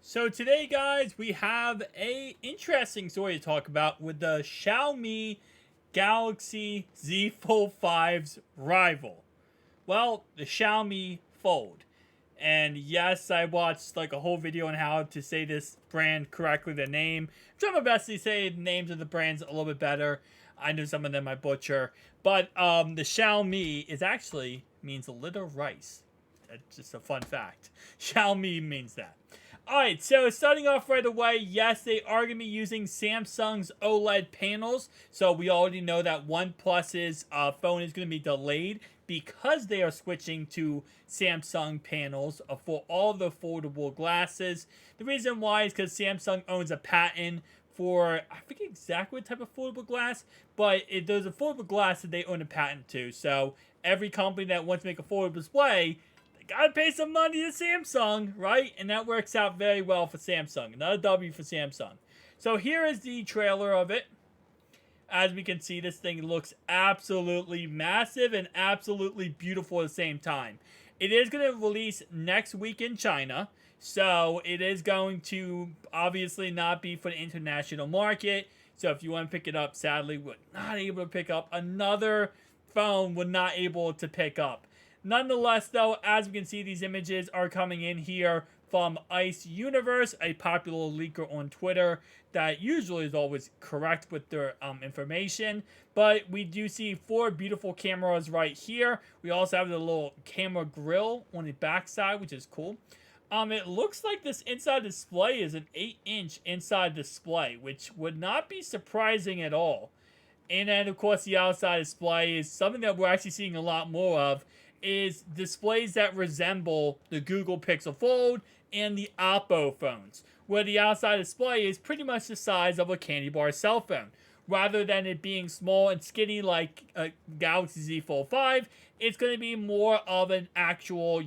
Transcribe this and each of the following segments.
So today, guys, we have a interesting story to talk about with the Xiaomi Galaxy Z Fold 5's rival. Well, the Xiaomi Fold. And yes, I watched like a whole video on how to say this brand correctly, the name. I'm trying my best to say the names of the brands a little bit better. I know some of them I butcher. But the Xiaomi is actually means a little rice. That's just a fun fact. Xiaomi means that. Alright, so starting off right away, yes, they are going to be using Samsung's OLED panels. So we already know that OnePlus's phone is going to be delayed because they are switching to Samsung panels for all the foldable glasses. The reason why is because Samsung owns a patent for, I forget exactly what type of foldable glass, but there's a foldable glass that they own a patent to. So every company that wants to make a foldable display, gotta pay some money to Samsung, right? And that works out very well for Samsung. Another W for Samsung. So here is the trailer of it. As we can see, this thing looks absolutely massive and absolutely beautiful at the same time. It is going to release next week in China. So it is going to obviously not be for the international market. So if you want to pick it up, sadly, we're not able to pick up. Another phone we're not able to pick up. Nonetheless, though, as we can see, these images are coming in here from Ice Universe, a popular leaker on Twitter that usually is always correct with their information. But we do see 4 beautiful cameras right here. We also have the little camera grill on the backside, which is cool. It looks like this inside display is an 8-inch inside display, which would not be surprising at all. And then, of course, the outside display is something that we're actually seeing a lot more of, is displays that resemble the Google Pixel Fold and the Oppo phones, where the outside display is pretty much the size of a candy bar cell phone. Rather than it being small and skinny like a Galaxy Z Fold 5, it's going to be more of an actual,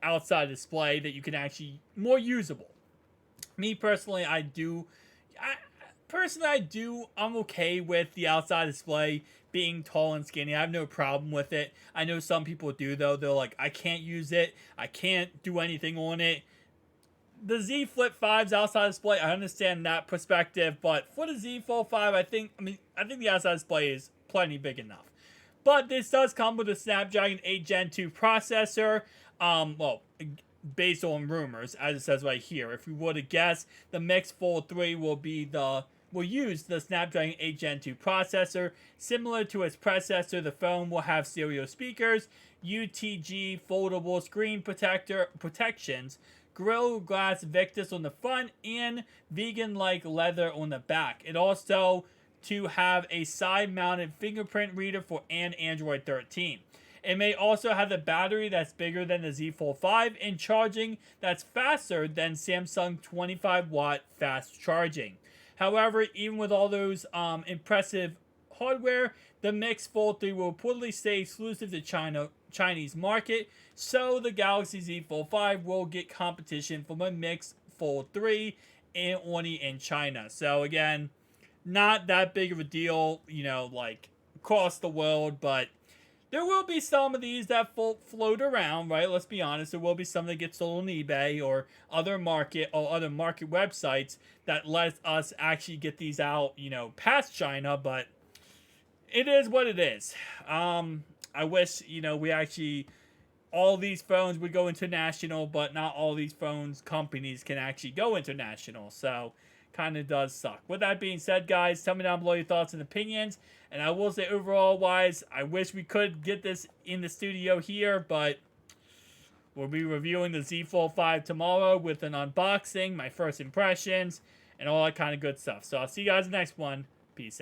outside display that you can actually, more usable. Me personally, I'm okay with the outside display being tall and skinny. I have no problem with it. I know some people do, though. They're like, I can't use it. I can't do anything on it. The Z Flip 5's outside display, I understand that perspective, but for the Z Fold 5, I think the outside display is plenty big enough. But this does come with a Snapdragon 8 Gen 2 processor. Based on rumors, as it says right here. If we were to guess, the Mix Fold 3 will use the Snapdragon 8 Gen 2 processor. Similar to its predecessor, the phone will have stereo speakers, UTG foldable screen protections, Gorilla Glass Victus on the front, and vegan-like leather on the back. It also to have a side-mounted fingerprint reader for Android 13. It may also have a battery that's bigger than the Z Fold 5 and charging that's faster than Samsung 25-watt fast charging. However, even with all those impressive hardware, the Mix Fold 3 will reportedly stay exclusive to Chinese market, so the Galaxy Z Fold 5 will get competition from a Mix Fold 3 and only in China. So again, not that big of a deal, like across the world, but there will be some of these that float around, right? Let's be honest. There will be some that get sold on eBay or other market websites that let us actually get these out, past China. But it is what it is. I wish, we actually, all these phones would go international, but not all these companies can actually go international. So kind of does suck. With that being said, guys, tell me down below your thoughts and opinions. And I will say, overall wise, I wish we could get this in the studio here, but we'll be reviewing the Z Fold 5 tomorrow with an unboxing, my first impressions, and all that kind of good stuff. So I'll see you guys in the next one. Peace out.